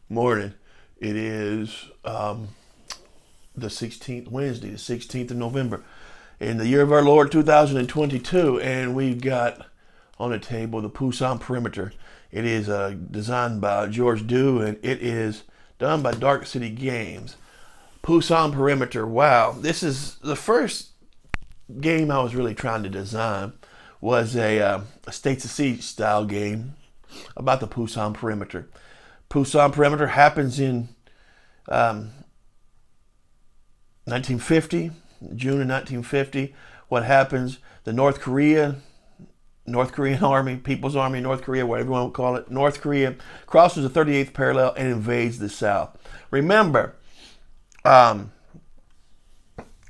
Morning. It is the 16th, Wednesday, the 16th of November, in the year of our Lord 2022, and we've got on the table the Pusan perimeter. It is designed by George Dew, and it is done by Dark City Games. Pusan perimeter. Wow, this is the first game I was really trying to design. Was a States of Siege style game about the Pusan perimeter. Pusan perimeter happens in um, 1950, June of 1950. What happens? The North Korean Army, People's Army, North Korea, whatever you want to call it, North Korea crosses the 38th parallel and invades the South. Remember, um,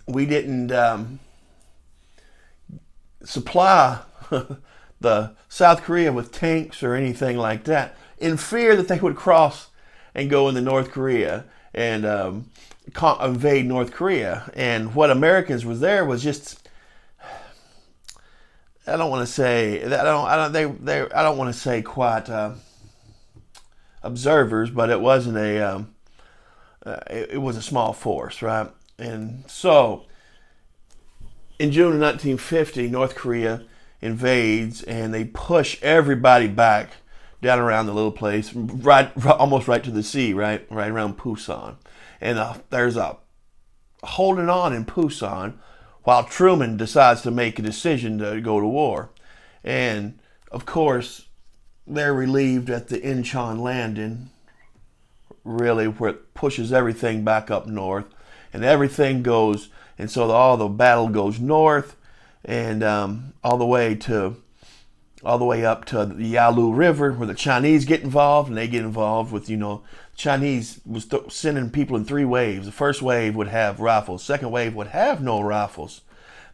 we didn't supply the South Korea with tanks or anything like that, in fear that they would cross and go into North Korea and invade North Korea. And what Americans was there was just, I don't want to say I don't want to say quite observers, but it wasn't it was a small force, right? And so in June of 1950, North Korea invades and they push everybody back down around the little place, almost right to the sea, right around Pusan. And there's a holding on in Pusan while Truman decides to make a decision to go to war. And of course, they're relieved at the Incheon landing, really, where it pushes everything back up north, and everything goes, and so all the battle goes north, and all the way up to the Yalu River, where the Chinese get involved, and they get involved with, Chinese was sending people in three waves. The first wave would have rifles. Second wave would have no rifles,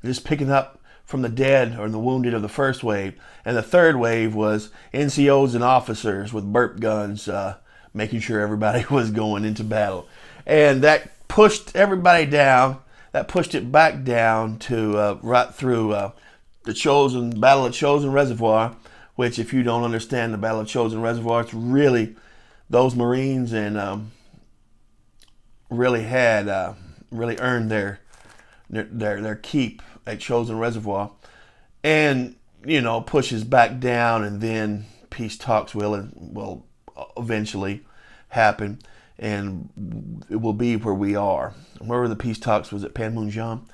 just picking up from the dead or the wounded of the first wave. And the third wave was NCOs and officers with burp guns, making sure everybody was going into battle. And that pushed everybody down. That pushed it back down to right through the Battle of Chosin Reservoir, which, if you don't understand the Battle of Chosin Reservoir, it's really those Marines and really earned their keep at Chosin Reservoir, and pushes back down, and then peace talks will eventually happen, and it will be where we are. Where were the peace talks? Was it Panmunjom?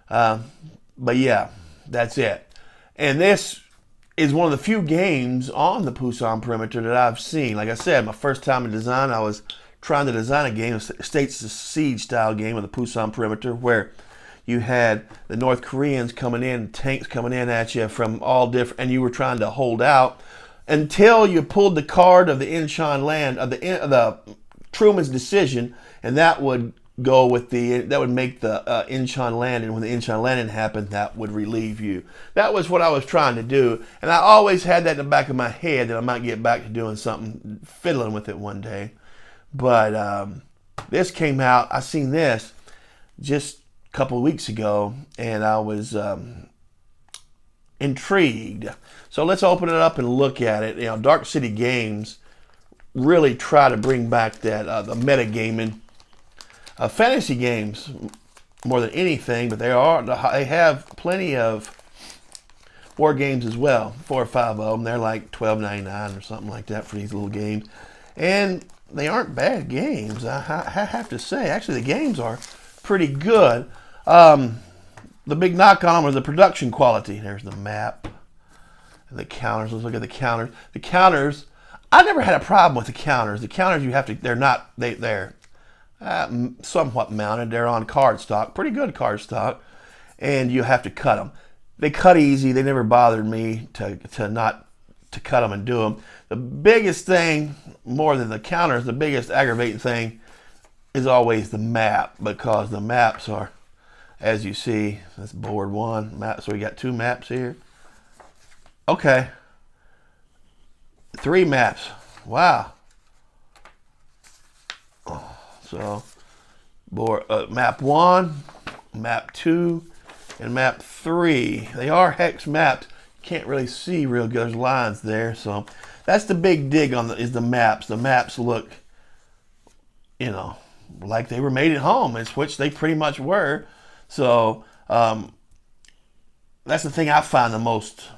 But yeah, that's it. And this is one of the few games on the Pusan perimeter that I've seen. Like I said, my first time in design, I was trying to design a game, a States of Siege style game of the Pusan perimeter, where you had the North Koreans coming in, tanks coming in at you from all different, and you were trying to hold out until you pulled the card of the Incheon land, of the Truman's decision, and that would make the Incheon landing. And when the Incheon landing happened, that would relieve you. That was what I was trying to do, and I always had that in the back of my head that I might get back to doing something, fiddling with it one day. But this came out. I seen this just a couple of weeks ago, and I was intrigued. So let's open it up and look at it. Dark City Games really try to bring back that the metagaming. Fantasy games more than anything, but they have plenty of war games as well. 4 or 5 of them. They're like $12.99 or something like that for these little games, and they aren't bad games. I have to say, actually, the games are pretty good. The big knock on them is the production quality. There's the map and the counters. Let's look at the counters. The counters, I never had a problem with the counters. The counters they're somewhat mounted. They're on cardstock, pretty good cardstock, and you have to cut them. They cut easy. They never bothered me to cut them and do them. The biggest thing, more than the counters, the biggest aggravating thing is always the map, because the maps are, as you see, that's board one map. So we got 2 maps here. Okay, 3 maps. Wow. So, map 1, map 2, and map 3. They are hex mapped. Can't really see real good. There's lines there. So that's the big dig is the maps. The maps look you know, like they were made at home, which they pretty much were. So that's the thing I find the most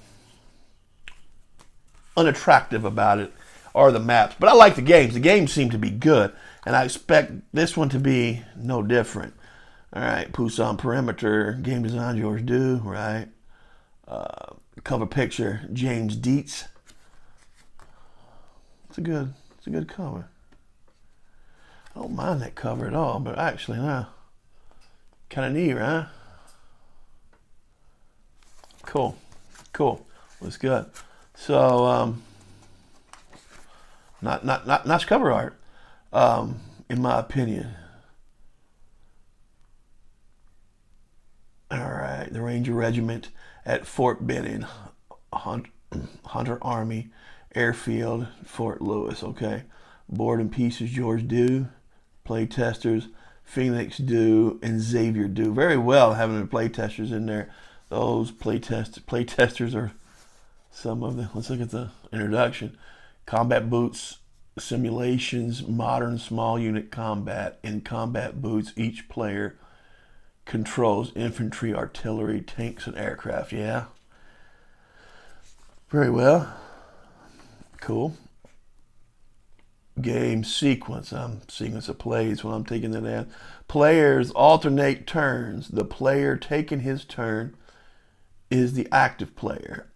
unattractive about it are the maps. But I like the games. The games seem to be good, and I expect this one to be no different. All right, Pusan perimeter, game design George Do, right? Cover picture James Dietz. It's a good cover. I don't mind that cover at all, but actually, no. Kind of neat, right? Cool. Looks good. So, not cover art, in my opinion. All right, the Ranger Regiment at Fort Benning, Hunter Army Airfield, Fort Lewis. Okay, Board and Pieces George Do, playtesters Phoenix Do and Xavier Do. Very well having the playtesters in there. Those playtesters are some of the. Let's look at the introduction. Combat boots, simulations, modern small unit combat. In combat boots, each player controls infantry, artillery, tanks, and aircraft. Yeah. Very well. Cool. Game sequence. Sequence of plays when I'm taking that in. Players alternate turns. The player taking his turn is the active player.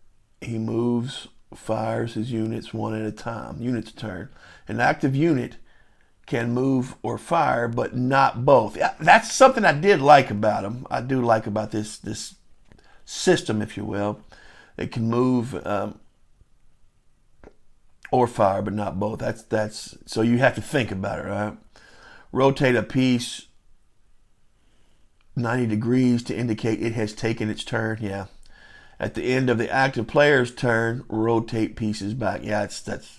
He moves, fires his units one at a time. Unit's turn. An active unit can move or fire, but not both. That's something I did like about them. I do like about this system, if you will. It can move or fire, but not both. That's so you have to think about it, right? Rotate a piece 90 degrees to indicate it has taken its turn. Yeah. At the end of the active player's turn, rotate pieces back. Yeah, that's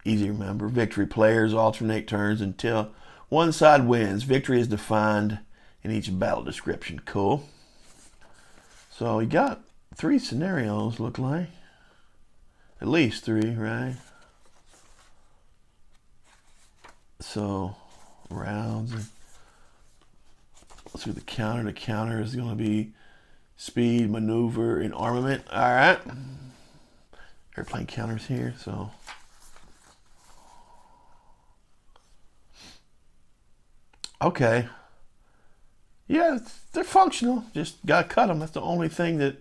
easy to remember. Victory. Players alternate turns until one side wins. Victory is defined in each battle description. Cool. So you got 3 scenarios, look like. At least 3, right? So rounds. Let's see the counter. The counter is going to be speed, maneuver, and armament. All right. Airplane counters here, so. Okay. Yeah, they're functional. Just gotta cut them. That's the only thing that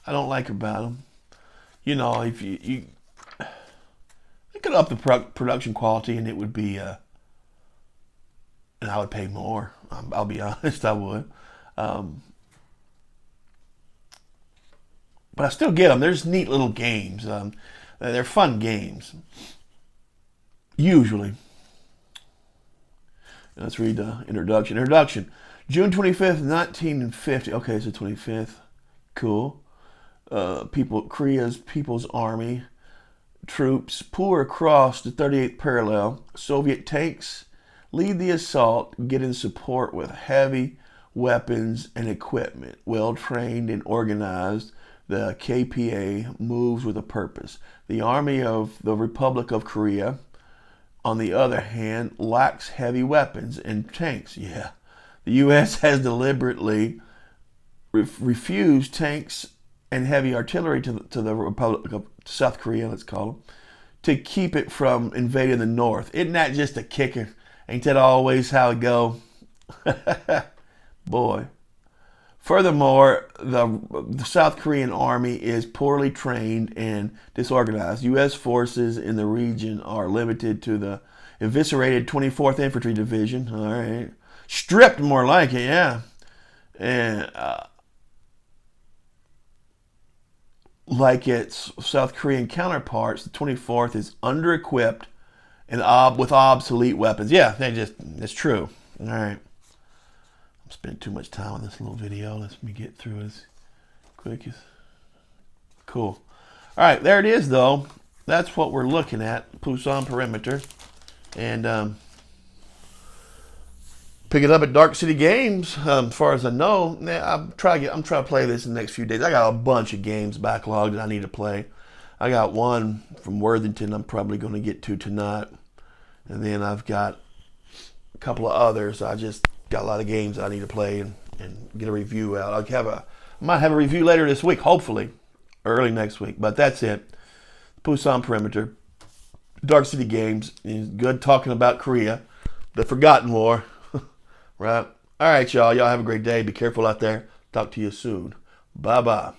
I don't like about them. You know, if you could up the production quality, and it would be, and I would pay more. I'll be honest, I would. But I still get them. They're just neat little games. They're fun games. Usually. Let's read the introduction. Introduction. June 25th, 1950. Okay, so 25th. Cool. Korea's People's Army troops pour across the 38th parallel. Soviet tanks lead the assault, getting support with heavy weapons and equipment. Well trained and organized, the KPA moves with a purpose. The Army of the Republic of Korea, on the other hand, lacks heavy weapons and tanks. Yeah. The U.S. has deliberately refused tanks and heavy artillery to the Republic of South Korea, let's call them, to keep it from invading the North. Isn't that just a kicker? Ain't that always how it go? Boy. Furthermore, the South Korean army is poorly trained and disorganized. U.S. forces in the region are limited to the eviscerated 24th Infantry Division. All right. Stripped, more like it, yeah. And like its South Korean counterparts, the 24th is under-equipped and with obsolete weapons. Yeah, that's true. All right. I'm spending too much time on this little video. Let me get through it as quick as. Cool. All right, there it is, though. That's what we're looking at, Pusan perimeter. And pick it up at Dark City Games. As far as I know, I'm trying to play this in the next few days. I got a bunch of games backlogged that I need to play. I got one from Worthington I'm probably going to get to tonight. And then I've got couple of others. I just got a lot of games I need to play and get a review out. I might have a review later this week, hopefully, early next week. But that's it. Pusan Perimeter, Dark City Games. Good talking about Korea, the forgotten war, right? All right, y'all. Y'all have a great day. Be careful out there. Talk to you soon. Bye-bye.